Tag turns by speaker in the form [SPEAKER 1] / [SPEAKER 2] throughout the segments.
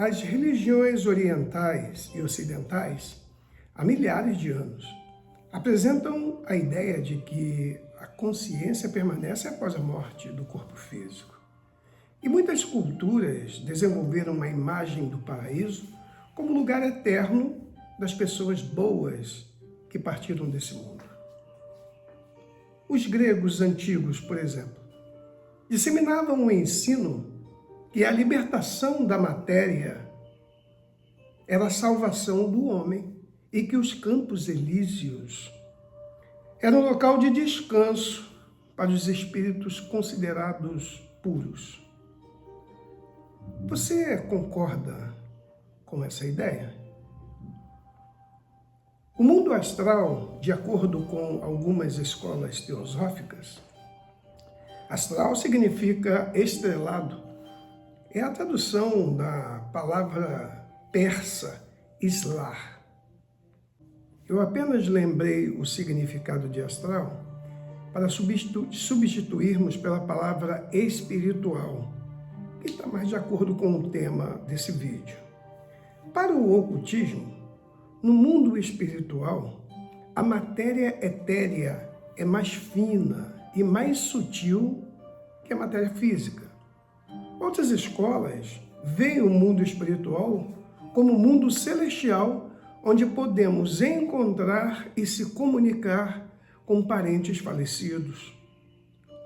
[SPEAKER 1] As religiões orientais e ocidentais, há milhares de anos, apresentam a ideia de que a consciência permanece após a morte do corpo físico. E muitas culturas desenvolveram uma imagem do paraíso como lugar eterno das pessoas boas que partiram desse mundo. Os gregos antigos, por exemplo, disseminavam o ensino que a libertação da matéria era a salvação do homem e que os campos elíseos eram um local de descanso para os espíritos considerados puros. Você concorda com essa ideia? O mundo astral, de acordo com algumas escolas teosóficas, astral significa estrelado. É a tradução da palavra persa, islar. Eu apenas lembrei o significado de astral para substituirmos pela palavra espiritual, que está mais de acordo com o tema desse vídeo. Para o ocultismo, no mundo espiritual, a matéria etérea é mais fina e mais sutil que a matéria física. Outras escolas veem o mundo espiritual como um mundo celestial, onde podemos encontrar e se comunicar com parentes falecidos.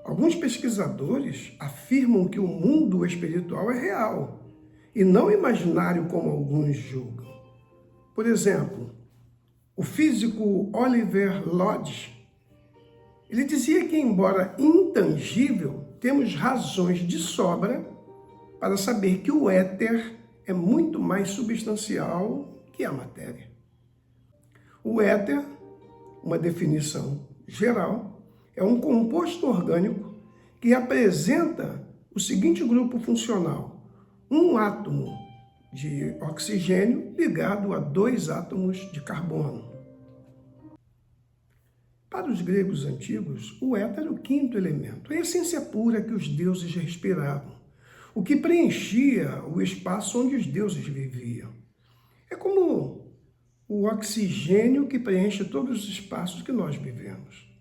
[SPEAKER 1] Alguns pesquisadores afirmam que o mundo espiritual é real e não imaginário como alguns julgam. Por exemplo, o físico Oliver Lodge, ele dizia que, embora intangível, temos razões de sobra para saber que o éter é muito mais substancial que a matéria. O éter, uma definição geral, é um composto orgânico que apresenta o seguinte grupo funcional: um átomo de oxigênio ligado a 2 átomos de carbono. Para os gregos antigos, o éter era o 5º elemento, a essência pura que os deuses respiravam, o que preenchia o espaço onde os deuses viviam. É como o oxigênio que preenche todos os espaços que nós vivemos.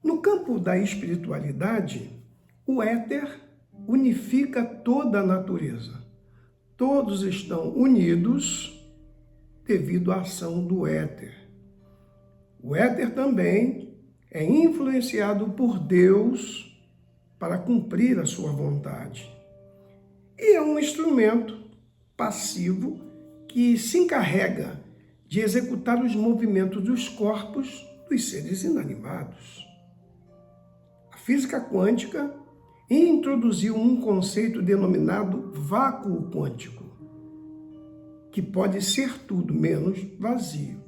[SPEAKER 1] No campo da espiritualidade, o éter unifica toda a natureza. Todos estão unidos devido à ação do éter. O éter também é influenciado por Deus para cumprir a sua vontade. E é um instrumento passivo que se encarrega de executar os movimentos dos corpos dos seres inanimados. A física quântica introduziu um conceito denominado vácuo quântico, que pode ser tudo menos vazio.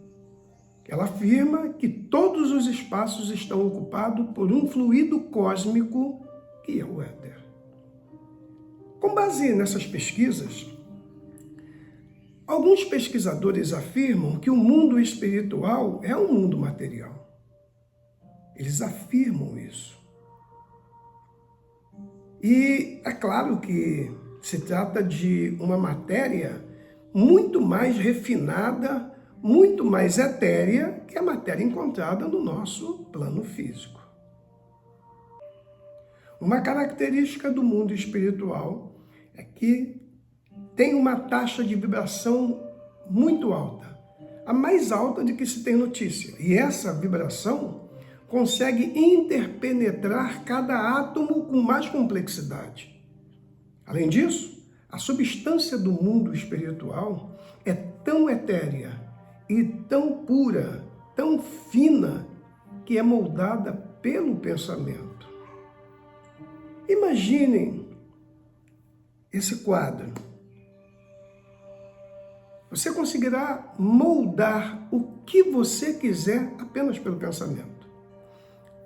[SPEAKER 1] Ela afirma que todos os espaços estão ocupados por um fluido cósmico que é o éter. Com base nessas pesquisas, alguns pesquisadores afirmam que o mundo espiritual é um mundo material. Eles afirmam isso. E é claro que se trata de uma matéria muito mais refinada, muito mais etérea que a matéria encontrada no nosso plano físico. Uma característica do mundo espiritual é que tem uma taxa de vibração muito alta, a mais alta de que se tem notícia. E essa vibração consegue interpenetrar cada átomo com mais complexidade. Além disso, a substância do mundo espiritual é tão etérea e tão pura, tão fina, que é moldada pelo pensamento. Imaginem esse quadro. Você conseguirá moldar o que você quiser apenas pelo pensamento.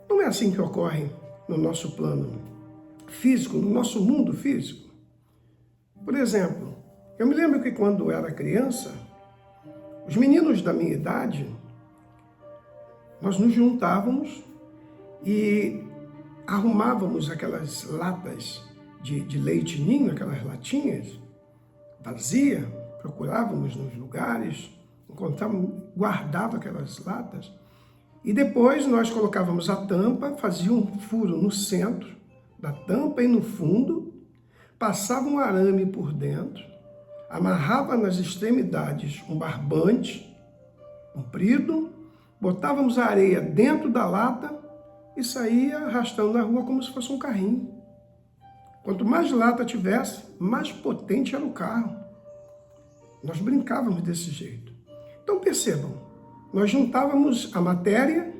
[SPEAKER 1] Não é assim que ocorre no nosso plano físico, no nosso mundo físico. Por exemplo, eu me lembro que quando eu era criança, os meninos da minha idade, nós nos juntávamos e arrumávamos aquelas latas de leite ninho, aquelas latinhas, vazia, procurávamos nos lugares, encontrávamos, guardava aquelas latas, e depois nós colocávamos a tampa, fazia um furo no centro da tampa e no fundo, passava um arame por dentro, amarrava nas extremidades um barbante comprido, botávamos a areia dentro da lata e saía arrastando na rua como se fosse um carrinho. Quanto mais lata tivesse, mais potente era o carro. Nós brincávamos desse jeito. Então percebam, nós juntávamos a matéria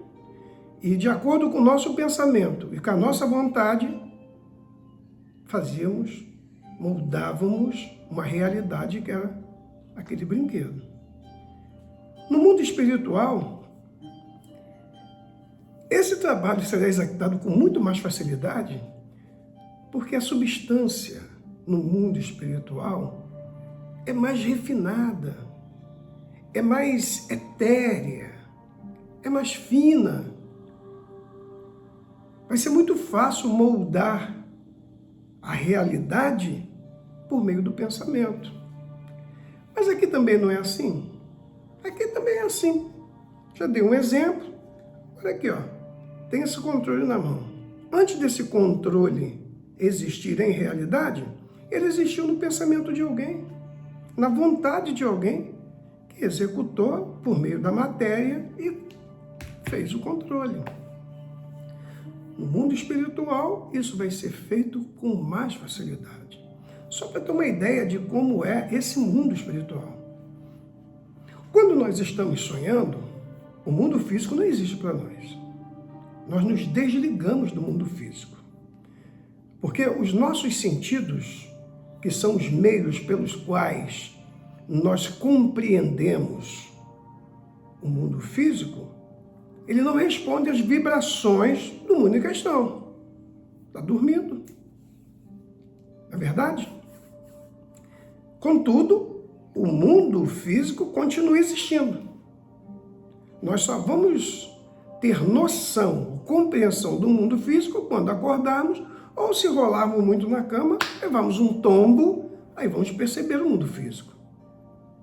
[SPEAKER 1] e, de acordo com o nosso pensamento e com a nossa vontade, moldávamos uma realidade que era aquele brinquedo. No mundo espiritual, esse trabalho será executado com muito mais facilidade, porque a substância no mundo espiritual é mais refinada, é mais etérea, é mais fina. Vai ser muito fácil moldar a realidade por meio do pensamento. Mas aqui também não é assim. Aqui também é assim. Já dei um exemplo. Olha aqui, ó. Tem esse controle na mão. Antes desse controle existir em realidade, ele existiu no pensamento de alguém, na vontade de alguém, que executou por meio da matéria e fez o controle. No mundo espiritual, isso vai ser feito com mais facilidade. Só para ter uma ideia de como é esse mundo espiritual. Quando nós estamos sonhando, o mundo físico não existe para nós. Nós nos desligamos do mundo físico. Porque os nossos sentidos, que são os meios pelos quais nós compreendemos o mundo físico, ele não responde às vibrações do mundo em questão. Está dormindo. Não é verdade? Contudo, o mundo físico continua existindo. Nós só vamos ter noção, compreensão do mundo físico quando acordarmos, ou se rolarmos muito na cama, levarmos um tombo, aí vamos perceber o mundo físico.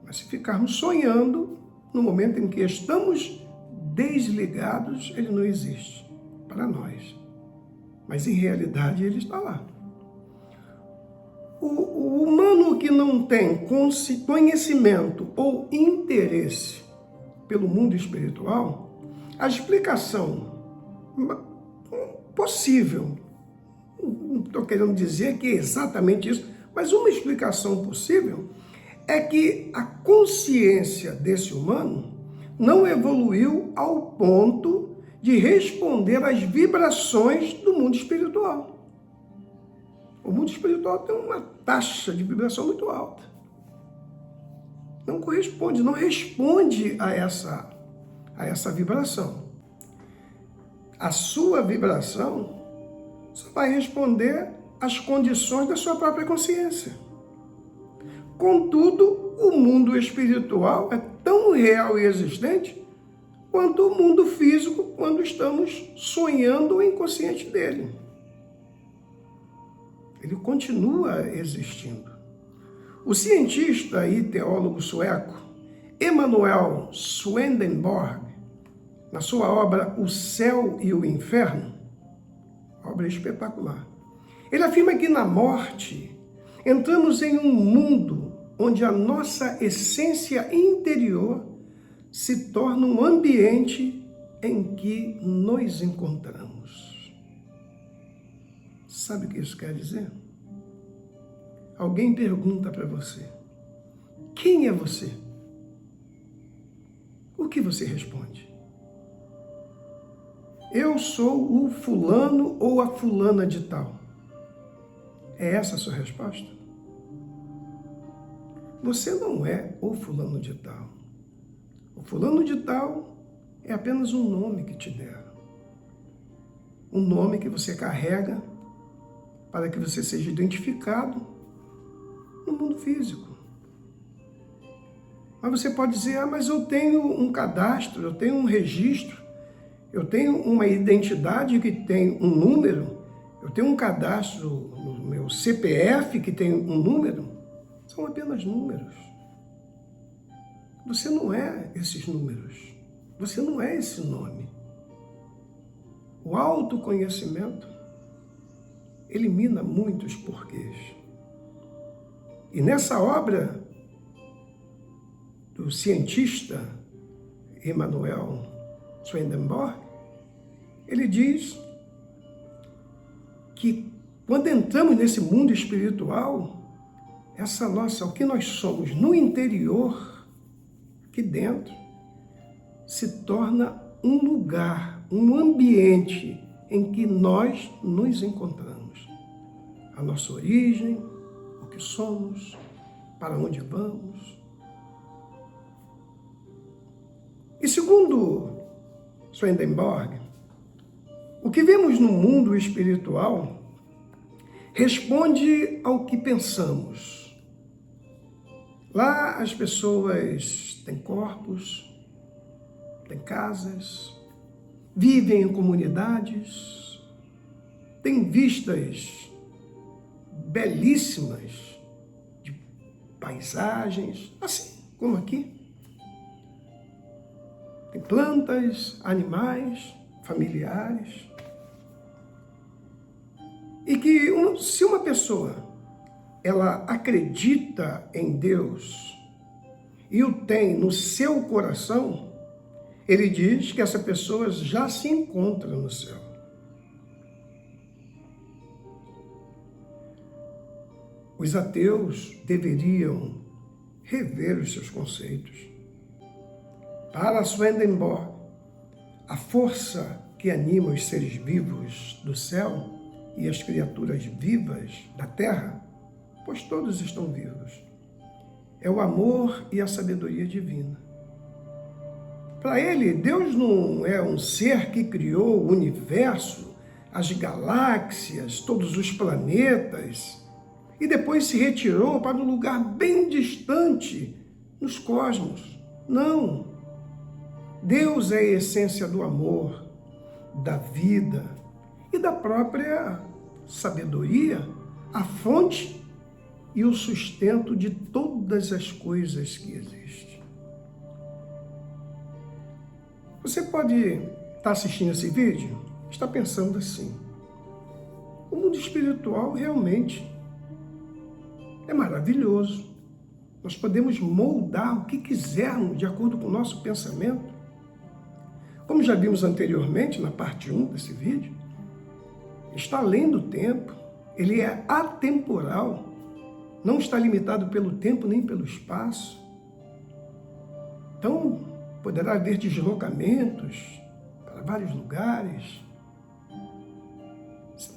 [SPEAKER 1] Mas se ficarmos sonhando, no momento em que estamos desligados, ele não existe para nós. Mas em realidade ele está lá. O humano que não tem conhecimento ou interesse pelo mundo espiritual, a explicação possível, não estou querendo dizer que é exatamente isso, mas uma explicação possível é que a consciência desse humano não evoluiu ao ponto de responder às vibrações do mundo espiritual. O mundo espiritual tem uma taxa de vibração muito alta. Não corresponde, não responde a essa vibração. A sua vibração só vai responder às condições da sua própria consciência. Contudo, o mundo espiritual é tão real e existente quanto o mundo físico quando estamos sonhando o inconsciente dele. Ele continua existindo. O cientista e teólogo sueco Emanuel Swedenborg, na sua obra O Céu e o Inferno, obra espetacular, ele afirma que na morte entramos em um mundo onde a nossa essência interior se torna um ambiente em que nos encontramos. Sabe o que isso quer dizer? Alguém pergunta para você: quem é você? O que você responde? Eu sou o fulano ou a fulana de tal. É essa a sua resposta? Você não é o fulano de tal. O fulano de tal é apenas um nome que te deram. Um nome que você carrega para que você seja identificado no mundo físico. Mas você pode dizer: mas eu tenho um cadastro, eu tenho um registro, eu tenho uma identidade que tem um número, eu tenho um cadastro no meu CPF que tem um número. São apenas números. Você não é esses números. Você não é esse nome. O autoconhecimento elimina muitos porquês. E nessa obra do cientista Emanuel Swedenborg, ele diz que quando entramos nesse mundo espiritual, o que nós somos no interior, aqui dentro, se torna um lugar, um ambiente em que nós nos encontramos. A nossa origem, o que somos, para onde vamos. E segundo Swedenborg, o que vemos no mundo espiritual responde ao que pensamos. Lá as pessoas têm corpos, têm casas, vivem em comunidades, têm vistas belíssimas de paisagens, assim como aqui. Tem plantas, animais, familiares. E que se uma pessoa ela acredita em Deus e o tem no seu coração, ele diz que essa pessoa já se encontra no céu. Os ateus deveriam rever os seus conceitos. Para Swedenborg, a força que anima os seres vivos do céu e as criaturas vivas da terra, pois todos estão vivos, é o amor e a sabedoria divina. Para ele, Deus não é um ser que criou o universo, as galáxias, todos os planetas, e depois se retirou para um lugar bem distante nos cosmos. Não. Deus é a essência do amor, da vida e da própria sabedoria, a fonte e o sustento de todas as coisas que existem. Você pode estar assistindo esse vídeo e estar pensando assim: o mundo espiritual realmente é maravilhoso. Nós podemos moldar o que quisermos de acordo com o nosso pensamento. Como já vimos anteriormente, na parte 1 desse vídeo, está além do tempo, ele é atemporal, não está limitado pelo tempo nem pelo espaço. Então, poderá haver deslocamentos para vários lugares.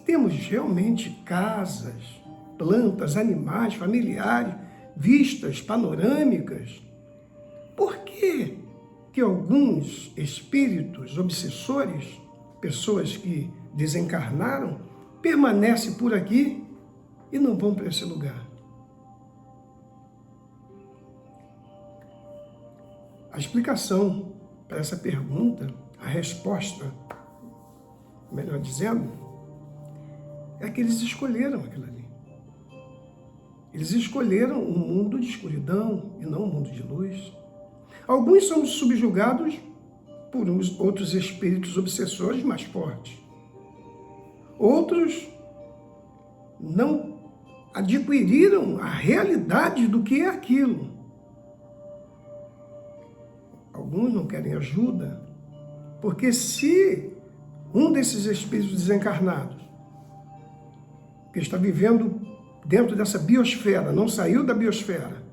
[SPEAKER 1] Temos realmente casas, plantas, animais, familiares, vistas panorâmicas. Por que alguns espíritos obsessores, pessoas que desencarnaram, permanecem por aqui e não vão para esse lugar? A explicação para essa pergunta, a resposta, melhor dizendo, é que eles escolheram aquilo ali. Eles escolheram um mundo de escuridão e não um mundo de luz. Alguns são subjugados por outros espíritos obsessores mais fortes. Outros não adquiriram a realidade do que é aquilo. Alguns não querem ajuda, porque se um desses espíritos desencarnados, que está vivendo dentro dessa biosfera, não saiu da biosfera,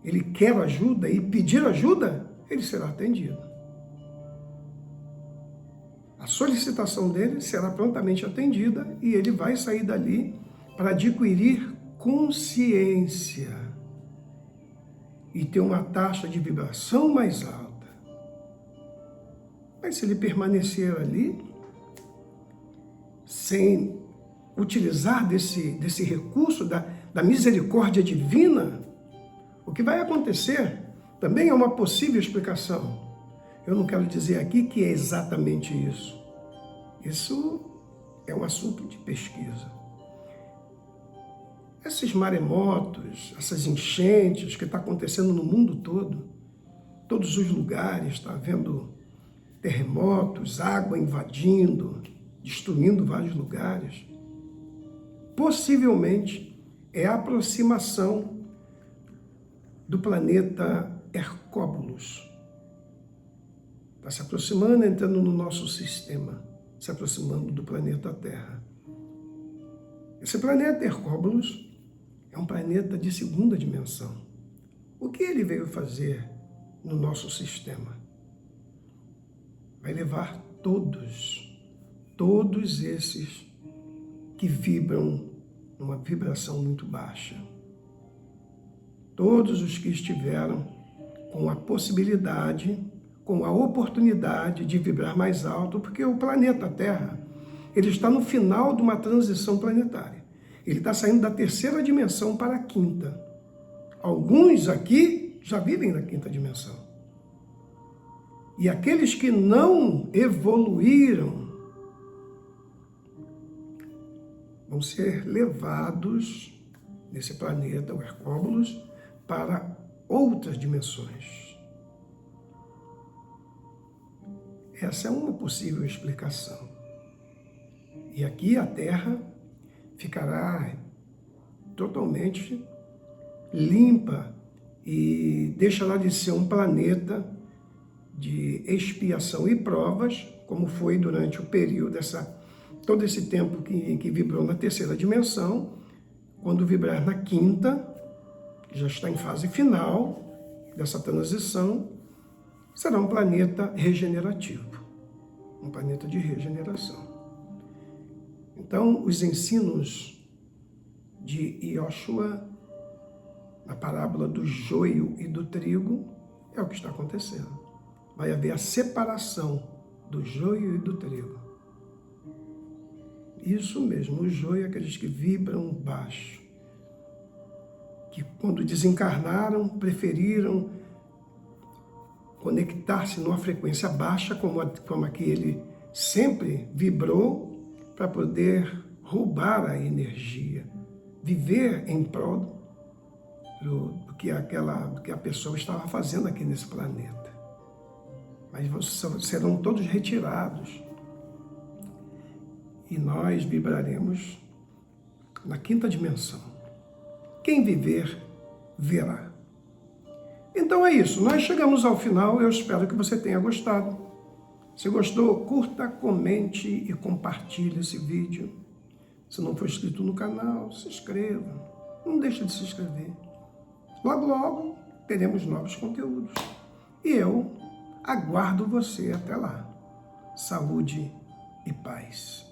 [SPEAKER 1] ele quer ajuda e pedir ajuda, ele será atendido. A solicitação dele será prontamente atendida e ele vai sair dali para adquirir consciência e ter uma taxa de vibração mais alta. Mas se ele permanecer ali, sem utilizar desse recurso da misericórdia divina, o que vai acontecer também é uma possível explicação. Eu não quero dizer aqui que é exatamente isso. Isso é um assunto de pesquisa. esses maremotos, essas enchentes que está acontecendo no mundo todo, todos os lugares, está havendo terremotos, água invadindo, destruindo vários lugares, possivelmente é a aproximação do planeta Hercóbulos. Está se aproximando, entrando no nosso sistema, se aproximando do planeta Terra. Esse planeta Hercóbulos é um planeta de segunda dimensão. O que ele veio fazer no nosso sistema? Vai levar todos esses que vibram numa vibração muito baixa. Todos os que estiveram com a possibilidade, com a oportunidade de vibrar mais alto, porque o planeta Terra, ele está no final de uma transição planetária. Ele está saindo da terceira dimensão para a quinta. Alguns aqui já vivem na quinta dimensão. E aqueles que não evoluíram vão ser levados nesse planeta, o Hercóbulos, para outras dimensões. Essa é uma possível explicação. E aqui a Terra ficará totalmente limpa e deixará de ser um planeta de expiação e provas, como foi durante o período, todo esse tempo que vibrou na terceira dimensão. Quando vibrar na quinta, que já está em fase final dessa transição, será um planeta regenerativo, um planeta de regeneração. Então, os ensinos de Yoshua, na parábola do joio e do trigo, é o que está acontecendo. Vai haver a separação do joio e do trigo. Isso mesmo, o joio é aqueles que vibram baixo, que quando desencarnaram, preferiram conectar-se numa frequência baixa, como a que ele sempre vibrou, para poder roubar a energia, viver em prol do que a pessoa estava fazendo aqui nesse planeta. Mas serão todos retirados. E nós vibraremos na quinta dimensão. Quem viver, verá. Então é isso, nós chegamos ao final, eu espero que você tenha gostado. Se gostou, curta, comente e compartilhe esse vídeo. Se não for inscrito no canal, se inscreva. Não deixe de se inscrever. Logo, logo, teremos novos conteúdos. E eu aguardo você até lá. Saúde e paz.